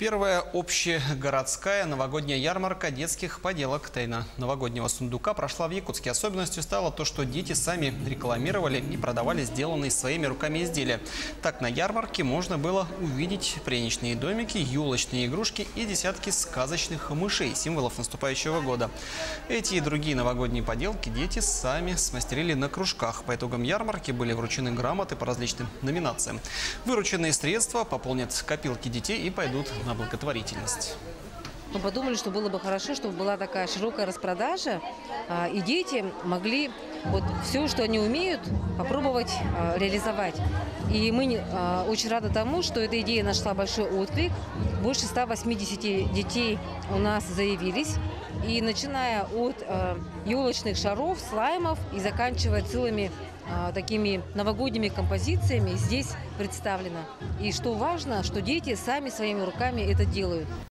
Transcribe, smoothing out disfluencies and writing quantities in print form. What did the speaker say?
Первая общегородская новогодняя ярмарка детских поделок «Тайна новогоднего сундука» прошла в Якутске. Особенностью стало то, что дети сами рекламировали и продавали сделанные своими руками изделия. Так, на ярмарке можно было увидеть пряничные домики, елочные игрушки и десятки сказочных мышей, символов наступающего года. Эти и другие новогодние поделки дети сами смастерили на кружках. По итогам ярмарки были вручены грамоты по различным номинациям. Вырученные средства пополнят копилки детей и пойдут на благотворительность. Мы подумали, что было бы хорошо, чтобы была такая широкая распродажа, и дети могли вот все, что они умеют, попробовать реализовать. И мы очень рады тому, что эта идея нашла большой отклик. Больше 180 детей у нас заявились. И начиная от елочных шаров, слаймов и заканчивая целыми такими новогодними композициями здесь представлено. И что важно, что дети сами своими руками это делают.